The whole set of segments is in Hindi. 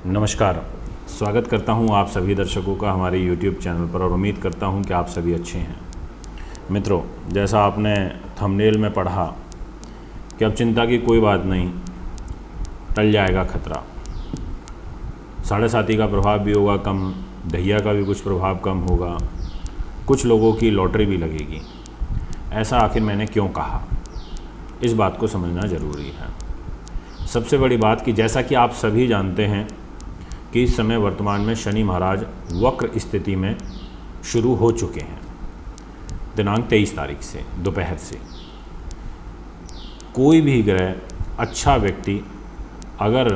नमस्कार। स्वागत करता हूं आप सभी दर्शकों का हमारे YouTube चैनल पर और उम्मीद करता हूं कि आप सभी अच्छे हैं। मित्रों, जैसा आपने थंबनेल में पढ़ा कि अब चिंता की कोई बात नहीं, टल जाएगा खतरा। 7.5 का प्रभाव भी होगा कम, ढैया का भी कुछ प्रभाव कम होगा, कुछ लोगों की लॉटरी भी लगेगी। ऐसा आखिर मैंने क्यों कहा, इस बात को समझना ज़रूरी है। सबसे बड़ी बात कि जैसा कि आप सभी जानते हैं कि इस समय वर्तमान में शनि महाराज वक्र स्थिति में शुरू हो चुके हैं। दिनांक 23 तारीख से दोपहर से कोई भी ग्रह अच्छा व्यक्ति अगर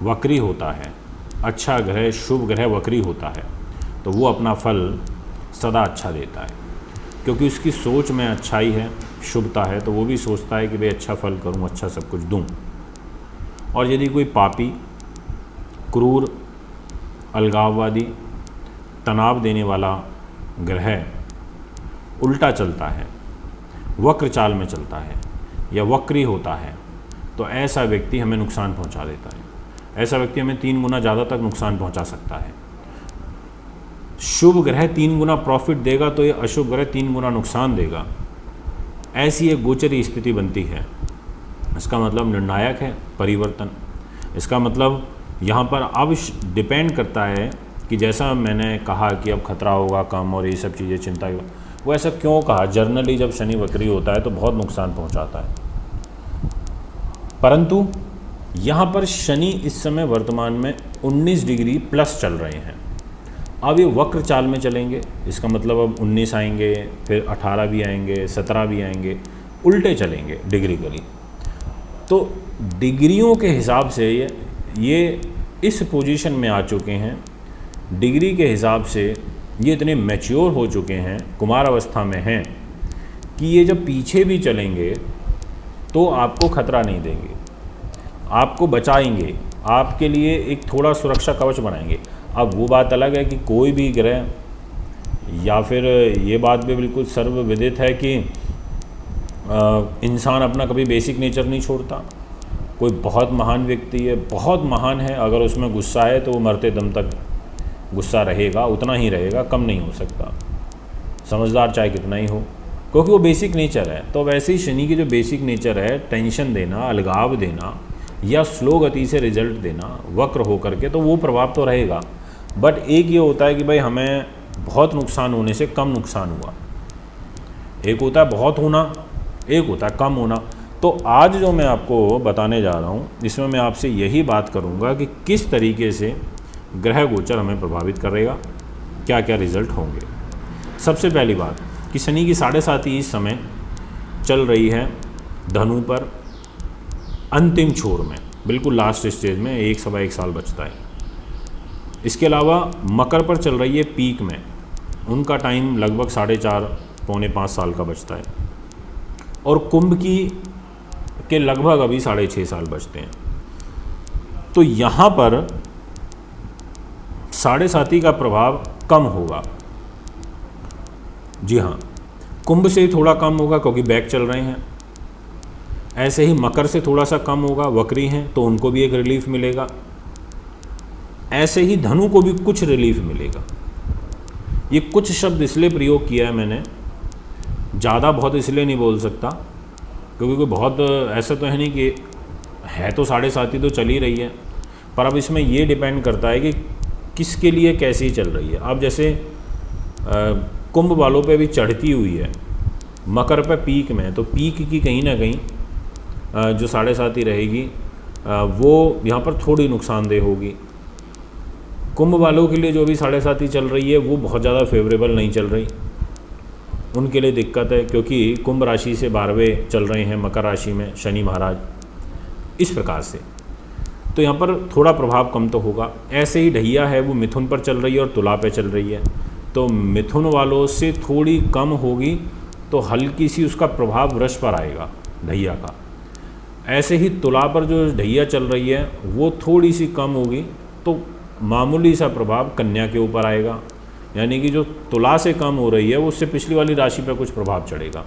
वक्री होता है, अच्छा ग्रह शुभ ग्रह वक्री होता है तो वो अपना फल सदा अच्छा देता है, क्योंकि उसकी सोच में अच्छाई है, शुभता है, तो वो भी सोचता है कि भाई अच्छा फल करूं, अच्छा सब कुछ दूं। और यदि कोई पापी, क्रूर, अलगाववादी, तनाव देने वाला ग्रह उल्टा चलता है, वक्र चाल में चलता है या वक्री होता है, तो ऐसा व्यक्ति हमें नुकसान पहुंचा देता है। ऐसा व्यक्ति हमें 3 गुना ज़्यादा तक नुकसान पहुंचा सकता है। शुभ ग्रह 3 गुना प्रॉफिट देगा तो ये अशुभ ग्रह 3 गुना नुकसान देगा। ऐसी एक गोचरी स्थिति बनती है। इसका मतलब निर्णायक है परिवर्तन। इसका मतलब यहाँ पर अब डिपेंड करता है कि जैसा मैंने कहा कि अब खतरा होगा कम और ये सब चीज़ें चिंता की, वो ऐसा क्यों कहा। जर्नली जब शनि वक्री होता है तो बहुत नुकसान पहुँचाता है, परंतु यहाँ पर शनि इस समय वर्तमान में 19 डिग्री प्लस चल रहे हैं। अब ये वक्र चाल में चलेंगे, इसका मतलब अब 19 आएंगे, फिर 18 भी आएंगे, 17 भी आएंगे, उल्टे चलेंगे डिग्री। तो डिग्रियों के हिसाब से ये इस पोजीशन में आ चुके हैं। डिग्री के हिसाब से ये इतने मैच्योर हो चुके हैं, कुमार अवस्था में हैं, कि ये जब पीछे भी चलेंगे तो आपको खतरा नहीं देंगे, आपको बचाएंगे, आपके लिए एक थोड़ा सुरक्षा कवच बनाएंगे। अब वो बात अलग है कि कोई भी ग्रह, या फिर ये बात भी बिल्कुल सर्वविदित है कि इंसान अपना कभी बेसिक नेचर नहीं छोड़ता। कोई बहुत महान व्यक्ति है, बहुत महान है, अगर उसमें गुस्सा है तो वो मरते दम तक गुस्सा रहेगा, उतना ही रहेगा, कम नहीं हो सकता, समझदार चाहे कितना ही हो, क्योंकि वो बेसिक नेचर है। तो वैसे ही शनि की जो बेसिक नेचर है, टेंशन देना, अलगाव देना या स्लो गति से रिजल्ट देना वक्र होकर के, तो वो प्रभाव तो रहेगा। बट एक ये होता है कि भाई हमें बहुत नुकसान होने से कम नुकसान हुआ। एक होता है बहुत होना, एक होता है कम होना। तो आज जो मैं आपको बताने जा रहा हूँ, इसमें मैं आपसे यही बात करूँगा कि किस तरीके से ग्रह गोचर हमें प्रभावित करेगा, क्या क्या रिजल्ट होंगे। सबसे पहली बात कि शनि की 7.5 इस समय चल रही है धनु पर, अंतिम छोर में, बिल्कुल लास्ट स्टेज में, 1 साल बचता है। इसके अलावा मकर पर चल रही है पीक में, उनका टाइम लगभग 4.5 पौने 5 साल का बचता है, और कुंभ के लगभग अभी 6.5 साल बचते हैं। तो यहाँ पर 7.5 का प्रभाव कम होगा। जी हाँ, कुंभ से थोड़ा कम होगा क्योंकि बैक चल रहे हैं। ऐसे ही मकर से थोड़ा सा कम होगा, वक्री हैं तो उनको भी एक रिलीफ मिलेगा। ऐसे ही धनु को भी कुछ रिलीफ मिलेगा। ये कुछ शब्द इसलिए प्रयोग किया है मैंने, ज़्यादा बहुत इसलिए नहीं बोल सकता क्योंकि कोई बहुत ऐसा तो है नहीं कि है, तो 7.5 तो चल ही रही है, पर अब इसमें ये डिपेंड करता है कि किसके लिए कैसी चल रही है। अब जैसे कुंभ वालों पे भी चढ़ती हुई है, मकर पे पीक में, तो पीक की कहीं ना कहीं जो 7.5 रहेगी वो यहाँ पर थोड़ी नुकसानदेह होगी। कुंभ वालों के लिए जो भी 7.5 चल रही है वो बहुत ज़्यादा फेवरेबल नहीं चल रही, उनके लिए दिक्कत है, क्योंकि कुंभ राशि से 12वें चल रहे हैं मकर राशि में शनि महाराज, इस प्रकार से। तो यहाँ पर थोड़ा प्रभाव कम तो होगा। ऐसे ही ढैया है वो मिथुन पर चल रही है और तुला पे चल रही है, तो मिथुन वालों से थोड़ी कम होगी, तो हल्की सी उसका प्रभाव वृष पर आएगा ढैया का। ऐसे ही तुला पर जो ढैया चल रही है वो थोड़ी सी कम होगी, तो मामूली सा प्रभाव कन्या के ऊपर आएगा, यानी कि जो तुला से कम हो रही है वो उससे पिछली वाली राशि पर कुछ प्रभाव चढ़ेगा।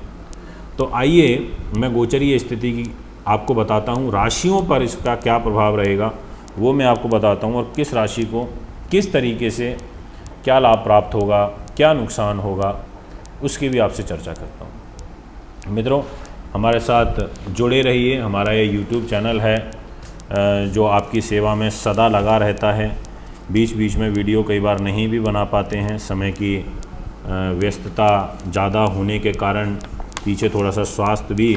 तो आइए मैं गोचरीय स्थिति की आपको बताता हूँ, राशियों पर इसका क्या प्रभाव रहेगा वो मैं आपको बताता हूँ, और किस राशि को किस तरीके से क्या लाभ प्राप्त होगा, क्या नुकसान होगा, उसकी भी आपसे चर्चा करता हूँ। मित्रों, हमारे साथ जुड़े रहिए। हमारा ये YouTube चैनल है जो आपकी सेवा में सदा लगा रहता है। बीच बीच में वीडियो कई बार नहीं भी बना पाते हैं, समय की व्यस्तता ज़्यादा होने के कारण पीछे थोड़ा सा स्वास्थ्य भी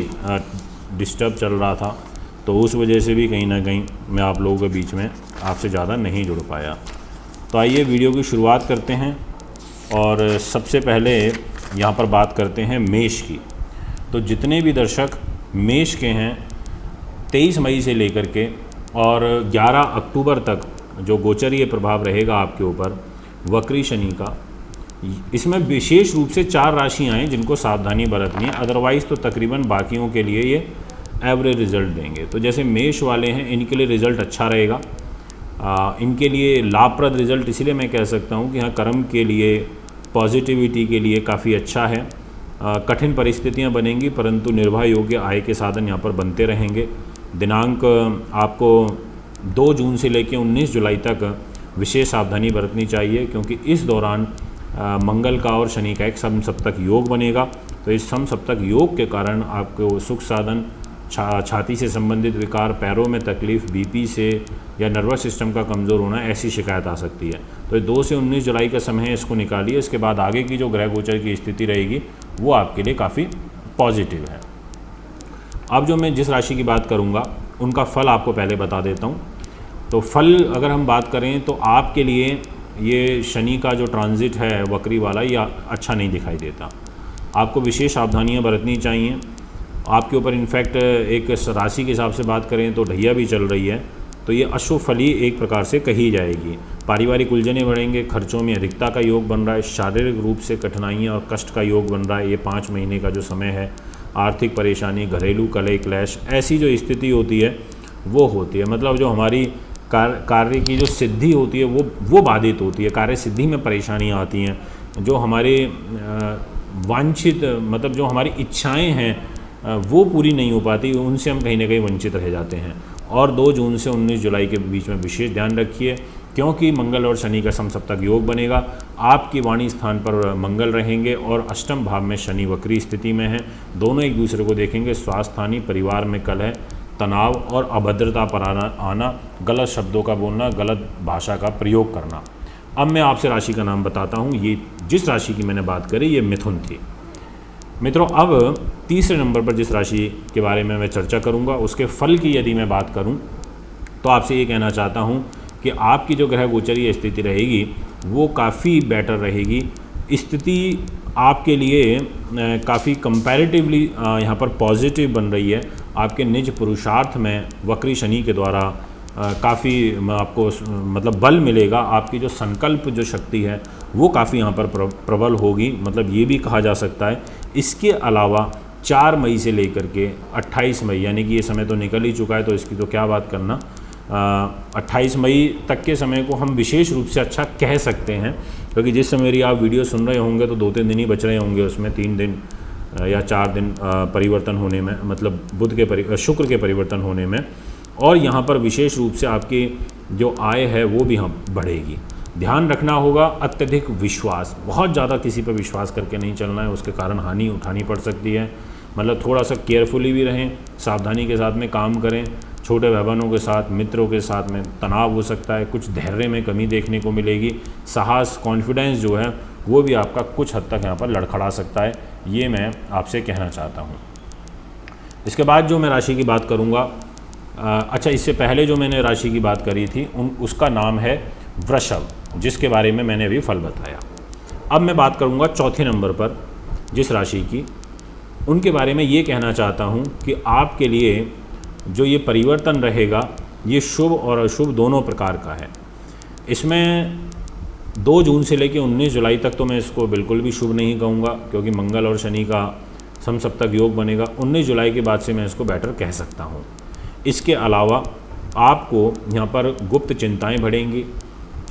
डिस्टर्ब चल रहा था, तो उस वजह से भी कहीं ना कहीं मैं आप लोगों के बीच में आपसे ज़्यादा नहीं जुड़ पाया। तो आइए वीडियो की शुरुआत करते हैं, और सबसे पहले यहाँ पर बात करते हैं मेष की। तो जितने भी दर्शक मेष के हैं, 23 मई से लेकर के और 11 अक्टूबर तक जो गोचरीय प्रभाव रहेगा आपके ऊपर वक्री शनि का, इसमें विशेष रूप से 4 राशियाँ हैं जिनको सावधानी बरतनी है। अदरवाइज़ तो तकरीबन बाकियों के लिए ये एवरेज रिजल्ट देंगे। तो जैसे मेष वाले हैं, इनके लिए रिज़ल्ट अच्छा रहेगा। इनके लिए लाभप्रद रिज़ल्ट इसलिए मैं कह सकता हूँ कि हाँ, कर्म के लिए, पॉजिटिविटी के लिए काफ़ी अच्छा है। कठिन परिस्थितियाँ बनेंगी, परंतु निर्वाह योग्य आय के साधन यहाँ पर बनते रहेंगे। दिनांक आपको 2 जून से लेकर 19 जुलाई तक विशेष सावधानी बरतनी चाहिए, क्योंकि इस दौरान मंगल का और शनि का एक समसप्तक योग बनेगा। तो इस समसप्तक योग के कारण आपको सुख साधन, छाती से संबंधित विकार, पैरों में तकलीफ़, बीपी से या नर्वस सिस्टम का कमज़ोर होना, ऐसी शिकायत आ सकती है। तो 2 से 19 जुलाई का समय है, इसको निकालिए। इसके बाद आगे की जो ग्रह गोचर की स्थिति रहेगी वो आपके लिए काफ़ी पॉजिटिव है। अब जो मैं जिस राशि की बात करूँगा उनका फल आपको पहले बता देता हूँ। तो फल अगर हम बात करें तो आपके लिए ये शनि का जो ट्रांजिट है वक्री वाला, ये अच्छा नहीं दिखाई देता। आपको विशेष सावधानियाँ बरतनी चाहिए। आपके ऊपर इनफैक्ट एक राशि के हिसाब से बात करें तो ढैया भी चल रही है, तो ये अशुभ फली एक प्रकार से कही जाएगी। पारिवारिक उलझनें बढ़ेंगे, खर्चों में अधिकता का योग बन रहा है, शारीरिक रूप से कठिनाइयाँ और कष्ट का योग बन रहा है। ये 5 महीने का जो समय है, आर्थिक परेशानी, घरेलू कलह क्लेश, ऐसी जो स्थिति होती है वो होती है। मतलब जो हमारी कार्य की जो सिद्धि होती है वो बाधित होती है, कार्य सिद्धि में परेशानियाँ आती हैं। जो हमारे वांछित, मतलब जो हमारी इच्छाएँ हैं वो पूरी नहीं हो पाती, उनसे हम कहीं ना कहीं वंचित रह जाते हैं। और 2 जून से 19 जुलाई के बीच में विशेष ध्यान रखिए, क्योंकि मंगल और शनि का समसप्तक योग बनेगा। आपकी वाणी स्थान पर मंगल रहेंगे और अष्टम भाव में शनि वक्री स्थिति में है। दोनों एक दूसरे को देखेंगे। स्वास्थ्य हानि, परिवार में कलह, तनाव और अभद्रता पर आना, गलत शब्दों का बोलना, गलत भाषा का प्रयोग करना। अब मैं आपसे राशि का नाम बताता हूँ। ये जिस राशि की मैंने बात करी ये मिथुन थी। मित्रों, अब तीसरे नंबर पर जिस राशि के बारे में मैं चर्चा करूंगा उसके फल की यदि मैं बात करूं तो आपसे ये कहना चाहता हूं कि आपकी जो ग्रह गोचरीय स्थिति रहेगी वो काफ़ी बेटर रहेगी। स्थिति आपके लिए काफ़ी कंपैरेटिवली यहाँ पर पॉजिटिव बन रही है। आपके निज पुरुषार्थ में वक्री शनि के द्वारा काफ़ी आपको मतलब बल मिलेगा। आपकी जो संकल्प जो शक्ति है वो काफ़ी यहाँ पर प्रबल होगी, मतलब ये भी कहा जा सकता है। इसके अलावा 4 मई से लेकर के 28 मई, यानी कि ये समय तो निकल ही चुका है तो इसकी तो क्या बात करना, 28 मई तक के समय को हम विशेष रूप से अच्छा कह सकते हैं, क्योंकि जिस समय मेरी आप वीडियो सुन रहे होंगे तो 2-3 दिन ही बच रहे होंगे, उसमें 3 दिन या 4 दिन परिवर्तन होने में, मतलब शुक्र के परिवर्तन होने में। और यहाँ पर विशेष रूप से आपकी जो आय है वो भी हम बढ़ेगी। ध्यान रखना होगा अत्यधिक विश्वास, बहुत ज़्यादा किसी पर विश्वास करके नहीं चलना है, उसके कारण हानि उठानी पड़ सकती है। मतलब थोड़ा सा केयरफुली भी रहें, सावधानी के साथ में काम करें। छोटे भाई बहनों के साथ, मित्रों के साथ में तनाव हो सकता है, कुछ धैर्य में कमी देखने को मिलेगी। साहस, कॉन्फिडेंस जो है वो भी आपका कुछ हद तक यहाँ पर लड़खड़ा सकता है, ये मैं आपसे कहना चाहता हूँ। इसके बाद जो मैं राशि की बात करूँगा, अच्छा इससे पहले जो मैंने राशि की बात करी थी उसका नाम है वृषभ, जिसके बारे में मैंने अभी फल बताया। अब मैं बात करूंगा चौथे नंबर पर जिस राशि की, उनके बारे में ये कहना चाहता हूं कि आपके लिए जो ये परिवर्तन रहेगा ये शुभ और अशुभ दोनों प्रकार का है। इसमें 2 जून से लेकर 19 जुलाई तक तो मैं इसको बिल्कुल भी शुभ नहीं कहूँगा, क्योंकि मंगल और शनि का समसप्तक योग बनेगा। 19 जुलाई के बाद से मैं इसको बेटर कह सकता हूँ। इसके अलावा आपको यहाँ पर गुप्त चिंताएं बढ़ेंगी,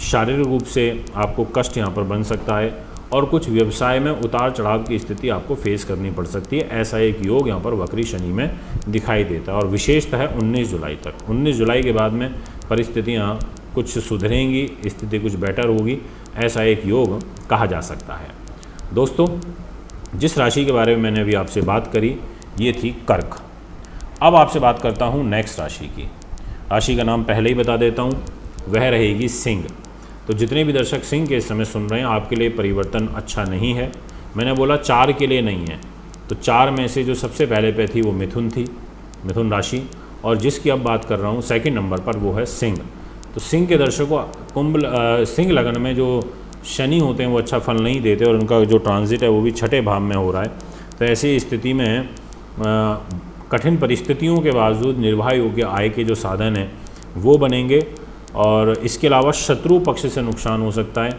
शारीरिक रूप से आपको कष्ट यहाँ पर बन सकता है, और कुछ व्यवसाय में उतार चढ़ाव की स्थिति आपको फेस करनी पड़ सकती है। ऐसा एक योग यहाँ पर वक्री शनि में दिखाई देता है, और विशेषतः है 19 जुलाई तक। 19 जुलाई के बाद में परिस्थितियाँ कुछ सुधरेंगी, स्थिति कुछ बेटर होगी, ऐसा एक योग कहा जा सकता है। दोस्तों, जिस राशि के बारे में मैंने अभी आपसे बात करी ये थी कर्क। अब आपसे बात करता हूँ नेक्स्ट राशि की। राशि का नाम पहले ही बता देता हूँ, वह रहेगी सिंह। तो जितने भी दर्शक सिंह के इस समय सुन रहे हैं, आपके लिए परिवर्तन अच्छा नहीं है। मैंने बोला 4 के लिए नहीं है, तो 4 में से जो सबसे पहले पे थी वो मिथुन थी, मिथुन राशि, और जिसकी अब बात कर रहा हूँ सेकंड नंबर पर वो है सिंह। तो सिंह के दर्शकों, सिंह लगन में जो शनि होते हैं वो अच्छा फल नहीं देते और उनका जो ट्रांजिट है वो भी छठे भाव में हो रहा है। तो ऐसी स्थिति में कठिन परिस्थितियों के बावजूद निर्वाह योग्य आय के जो साधन हैं वो बनेंगे, और इसके अलावा शत्रु पक्ष से नुकसान हो सकता है।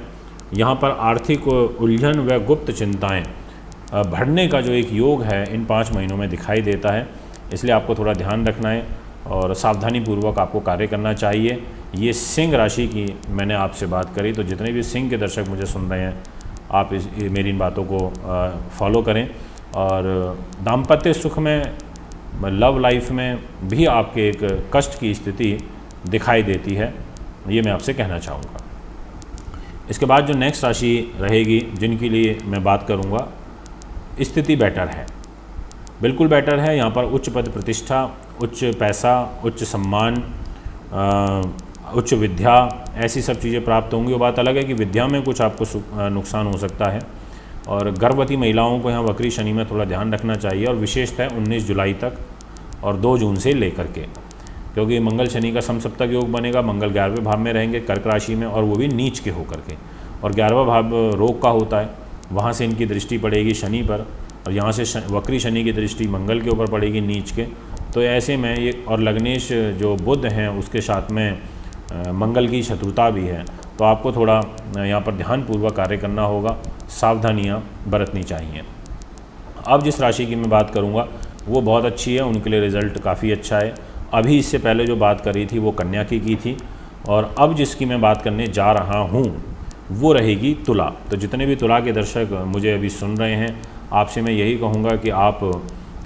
यहाँ पर आर्थिक उलझन व गुप्त चिंताएं बढ़ने का जो एक योग है इन 5 महीनों में दिखाई देता है, इसलिए आपको थोड़ा ध्यान रखना है और सावधानी पूर्वक आपको कार्य करना चाहिए। ये सिंह राशि की मैंने आपसे बात करी, तो जितने भी सिंह के दर्शक मुझे सुन रहे हैं आप मेरी इन बातों को फॉलो करें, और दाम्पत्य सुख में, लव लाइफ में भी आपके एक कष्ट की स्थिति दिखाई देती है, ये मैं आपसे कहना चाहूँगा। इसके बाद जो नेक्स्ट राशि रहेगी जिनके लिए मैं बात करूँगा, स्थिति बेटर है, बिल्कुल बेटर है। यहाँ पर उच्च पद प्रतिष्ठा, उच्च पैसा, उच्च सम्मान, उच्च विद्या, ऐसी सब चीज़ें प्राप्त होंगी। वो बात अलग है कि विद्या में कुछ आपको नुकसान हो सकता है, और गर्भवती महिलाओं को यहाँ वक्री शनि में थोड़ा ध्यान रखना चाहिए, और विशेषतः 19 जुलाई तक और 2 जून से लेकर के, क्योंकि मंगल शनि का समसप्तक योग बनेगा। मंगल 11वें भाव में रहेंगे कर्क राशि में, और वो भी नीच के होकर के, और 11वां भाव रोग का होता है, वहाँ से इनकी दृष्टि पड़ेगी शनि पर, और यहाँ से वक्री शनि की दृष्टि मंगल के ऊपर पड़ेगी नीच के। तो ऐसे में ये, और लग्नेश जो बुध हैं उसके साथ में मंगल की शत्रुता भी है, तो आपको थोड़ा यहाँ पर ध्यानपूर्वक कार्य करना होगा, सावधानियाँ बरतनी चाहिए। अब जिस राशि की मैं बात करूँगा वो बहुत अच्छी है, उनके लिए रिज़ल्ट काफ़ी अच्छा है। अभी इससे पहले जो बात करी थी वो कन्या की थी, और अब जिसकी मैं बात करने जा रहा हूँ वो रहेगी तुला। तो जितने भी तुला के दर्शक मुझे अभी सुन रहे हैं, आपसे मैं यही कहूँगा कि आप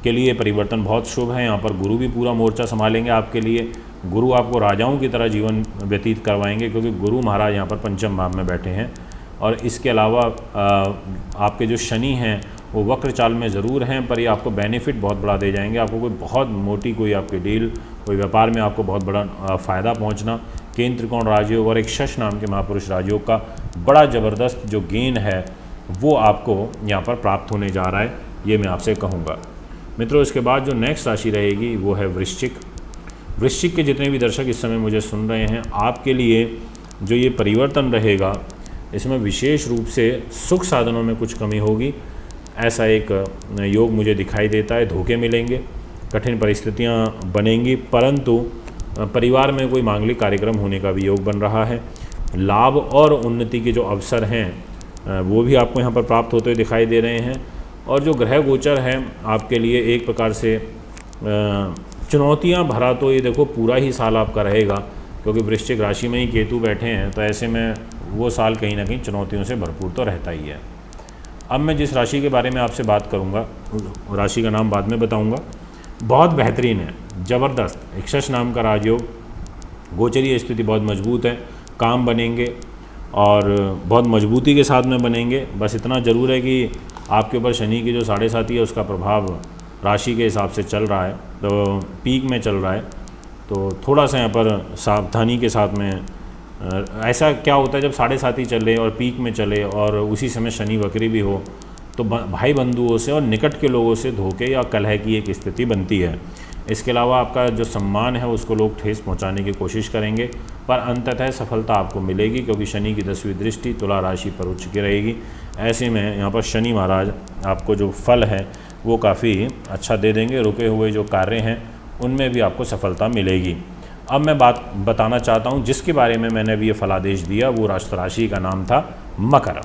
के लिए परिवर्तन बहुत शुभ है। यहाँ पर गुरु भी पूरा मोर्चा संभालेंगे आपके लिए। गुरु आपको राजाओं की तरह जीवन व्यतीत करवाएंगे, क्योंकि गुरु महाराज यहाँ पर पंचम भाव में बैठे हैं। और इसके अलावा आपके जो शनि हैं वो वक्र चाल में ज़रूर हैं, पर ये आपको बेनिफिट बहुत बड़ा दे जाएंगे। आपको कोई बहुत मोटी कोई आपकी डील, कोई व्यापार में आपको बहुत बड़ा फ़ायदा पहुँचना, केंद्र त्रिकोण राजयोग और एक शश नाम के महापुरुष राजयोग का बड़ा ज़बरदस्त जो गेन है वो आपको यहाँ पर प्राप्त होने जा रहा है, ये मैं आपसे कहूँगा। मित्रों, इसके बाद जो नेक्स्ट राशि रहेगी वो है वृश्चिक। वृश्चिक के जितने भी दर्शक इस समय मुझे सुन रहे हैं, आपके लिए जो ये परिवर्तन रहेगा इसमें विशेष रूप से सुख साधनों में कुछ कमी होगी, ऐसा एक योग मुझे दिखाई देता है। धोखे मिलेंगे, कठिन परिस्थितियाँ बनेंगी, परंतु परिवार में कोई मांगलिक कार्यक्रम होने का भी योग बन रहा है। लाभ और उन्नति के जो अवसर हैं वो भी आपको यहाँ पर प्राप्त होते हुए दिखाई दे रहे हैं। और जो ग्रह गोचर है आपके लिए एक प्रकार से चुनौतियाँ भरा, तो ये देखो पूरा ही साल आपका रहेगा, क्योंकि वृश्चिक राशि में ही केतु बैठे हैं, तो ऐसे में वो साल कहीं ना कहीं चुनौतियों से भरपूर तो रहता ही है। अब मैं जिस राशि के बारे में आपसे बात करूँगा, राशि का नाम बाद में बताऊँगा, बहुत बेहतरीन है, ज़बरदस्त। एक शश नाम का राजयोग, गोचरीय स्थिति बहुत मजबूत है, काम बनेंगे और बहुत मजबूती के साथ में बनेंगे। बस इतना ज़रूर है कि आपके ऊपर शनि की जो 7.5 है उसका प्रभाव राशि के हिसाब से चल रहा है, तो पीक में चल रहा है, तो थोड़ा सा यहाँ पर सावधानी के साथ में। ऐसा क्या होता है जब 7.5 चले और पीक में चले और उसी समय शनि वक्री भी हो, तो भाई बंधुओं से और निकट के लोगों से धोखे या कलह की एक स्थिति बनती है। इसके अलावा आपका जो सम्मान है उसको लोग ठेस पहुंचाने की कोशिश करेंगे, पर अंततः सफलता आपको मिलेगी, क्योंकि शनि की 10वीं दृष्टि तुला राशि पर उच्च की रहेगी। ऐसे में यहाँ पर शनि महाराज आपको जो फल है वो काफ़ी अच्छा दे देंगे। रुके हुए जो कार्य हैं उनमें भी आपको सफलता मिलेगी। अब मैं बात बताना चाहता हूँ जिसके बारे में मैंने अभी ये फलादेश दिया, वो राशि का नाम था मकर।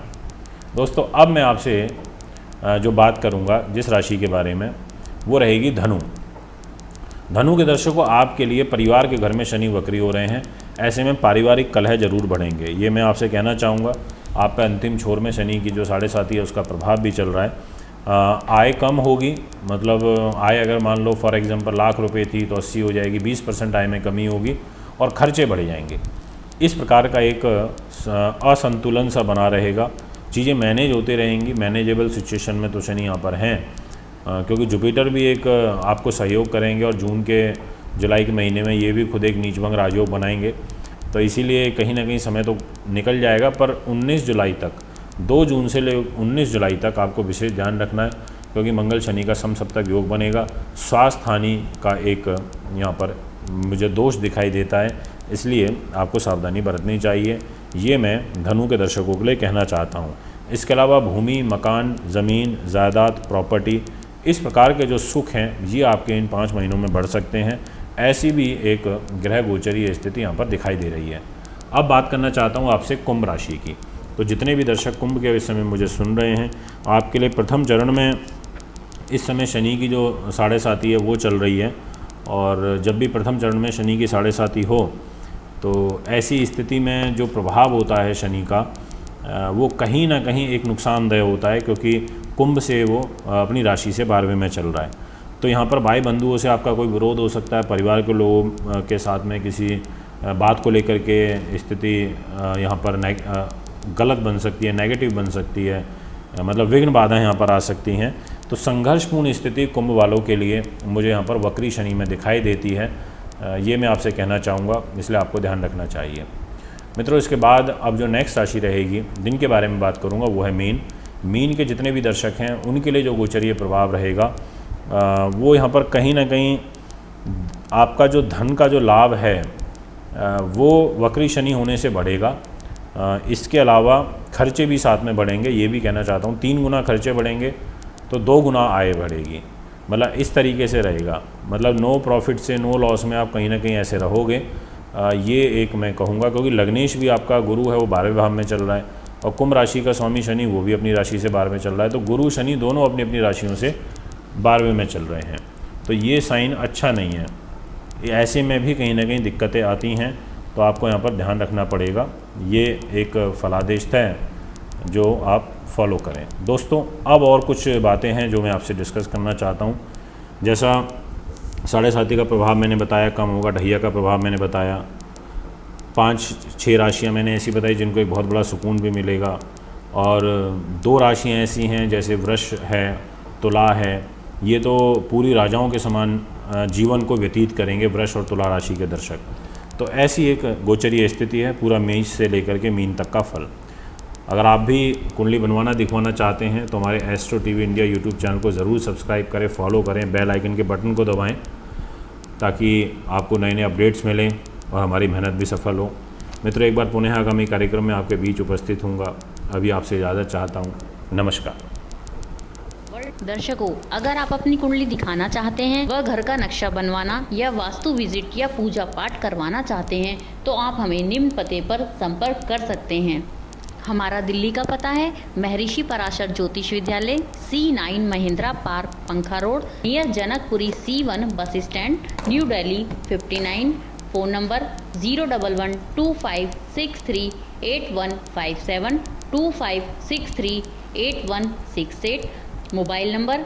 दोस्तों, अब मैं आपसे जो बात करूँगा जिस राशि के बारे में, वो रहेगी धनु। धनु के दर्शकों, आपके लिए परिवार के घर में शनि वक्री हो रहे हैं, ऐसे में पारिवारिक कलह जरूर बढ़ेंगे, ये मैं आपसे कहना चाहूँगा। आप पे अंतिम छोर में शनि की जो 7.5 है उसका प्रभाव भी चल रहा है। आय कम होगी, मतलब आय अगर मान लो फॉर एग्जांपल ₹1,00,000 थी तो 80 हो जाएगी, 20% आय में कमी होगी। और खर्चे बढ़ जाएंगे। इस प्रकार का एक असंतुलन सा बना रहेगा, चीज़ें मैनेज होती रहेंगी। मैनेजेबल सिचुएशन में तो शनि यहाँ पर हैं, क्योंकि जुपिटर भी एक आपको सहयोग करेंगे और जून के जुलाई के महीने में ये भी खुद एक नीचभंग राजयोग बनाएंगे, तो इसीलिए कहीं ना कहीं समय तो निकल जाएगा। पर 19 जुलाई तक, 2 जून से ले 19 जुलाई तक आपको विशेष ध्यान रखना है, क्योंकि मंगल शनि का समसप्तक योग बनेगा। स्वास्थ्य हानि का एक यहाँ पर मुझे दोष दिखाई देता है, इसलिए आपको सावधानी बरतनी चाहिए। ये मैं धनु के दर्शकों के लिए कहना चाहता हूँ। इसके अलावा भूमि, मकान, ज़मीन, जायदाद, प्रॉपर्टी, इस प्रकार के जो सुख हैं ये आपके इन 5 महीनों में बढ़ सकते हैं। ऐसी भी एक ग्रह गोचरीय स्थिति यहाँ पर दिखाई दे रही है। अब बात करना चाहता हूँ आपसे कुंभ राशि की। तो जितने भी दर्शक कुंभ के इस समय मुझे सुन रहे हैं, आपके लिए प्रथम चरण में इस समय शनि की जो 7.5 है वो चल रही है, और जब भी प्रथम चरण में शनि की 7.5 हो तो ऐसी स्थिति में जो प्रभाव होता है शनि का वो कहीं ना कहीं एक नुकसानदेह होता है, क्योंकि कुंभ से वो अपनी राशि से 12वें में चल रहा है। तो यहाँ पर भाई बंधुओं से आपका कोई विरोध हो सकता है, परिवार के लोगों के साथ में किसी बात को लेकर के स्थिति यहाँ पर गलत बन सकती है, नेगेटिव बन सकती है, मतलब विघ्न बाधाएं यहाँ पर आ सकती हैं। तो संघर्षपूर्ण स्थिति कुंभ वालों के लिए मुझे यहाँ पर वक्री शनि में दिखाई देती है, ये मैं आपसे कहना चाहूँगा, इसलिए आपको ध्यान रखना चाहिए। मित्रों, इसके बाद अब जो नेक्स्ट राशि रहेगी जिनके बारे में बात करूँगा वो है मीन। मीन के जितने भी दर्शक हैं उनके लिए जो गोचरीय प्रभाव रहेगा वो यहाँ पर कहीं ना कहीं आपका जो धन का जो लाभ है वो वक्री शनि होने से बढ़ेगा। इसके अलावा खर्चे भी साथ में बढ़ेंगे, ये भी कहना चाहता हूँ। 3 गुना खर्चे बढ़ेंगे तो 2 गुना आय बढ़ेगी, मतलब इस तरीके से रहेगा। मतलब नो प्रॉफिट से नो लॉस में आप कहीं ना कहीं ऐसे रहोगे, ये एक मैं कहूँगा। क्योंकि लग्नेश भी आपका गुरु है वो 12वें भाव में चल रहा है, और कुंभ राशि का स्वामी शनि वो भी अपनी राशि से 12वें चल रहा है। तो गुरु शनि दोनों अपनी अपनी राशियों से 12वें में चल रहे हैं, तो ये साइन अच्छा नहीं है। ऐसे में भी कहीं ना कहीं दिक्कतें आती हैं, तो आपको यहाँ पर ध्यान रखना पड़ेगा। ये एक फलादेश है जो आप फॉलो करें। दोस्तों, अब और कुछ बातें हैं जो मैं आपसे डिस्कस करना चाहता हूँ। जैसा 7.5 का प्रभाव मैंने बताया कम होगा, ढैया का प्रभाव मैंने बताया, 5-6 राशियाँ मैंने ऐसी बताई जिनको एक बहुत बड़ा सुकून भी मिलेगा, और 2 राशियाँ ऐसी हैं जैसे वृष है, तुला है, ये तो पूरी राजाओं के समान जीवन को व्यतीत करेंगे वृष और तुला राशि के दर्शक। तो ऐसी एक गोचरीय स्थिति है, पूरा मेष से लेकर के मीन तक का फल। अगर आप भी कुंडली बनवाना दिखवाना चाहते हैं तो हमारे astro TV India YouTube channel को ज़रूर सब्सक्राइब करें, फॉलो करें, बेल आइकन के बटन को दबाएं, ताकि आपको नए नए अपडेट्स मिलें और हमारी मेहनत भी सफल हो। मित्रों, एक बार पुनः आगामी कार्यक्रम में आपके बीच उपस्थित होऊंगा। अभी आपसे इजाज़त चाहता हूँ। नमस्कार। दर्शकों, अगर आप अपनी कुंडली दिखाना चाहते हैं, वह घर का नक्शा बनवाना या वास्तु विजिट या पूजा पाठ करवाना चाहते हैं, तो आप हमें निम्न पते पर संपर्क कर सकते हैं। हमारा दिल्ली का पता है महर्षि पराशर ज्योतिष विद्यालय, C9 महिंद्रा पार्क, पंखा road, near Janakpuri, C1 bus stand, new Delhi 59। Phone number 01125638157, 25638168। Mobile number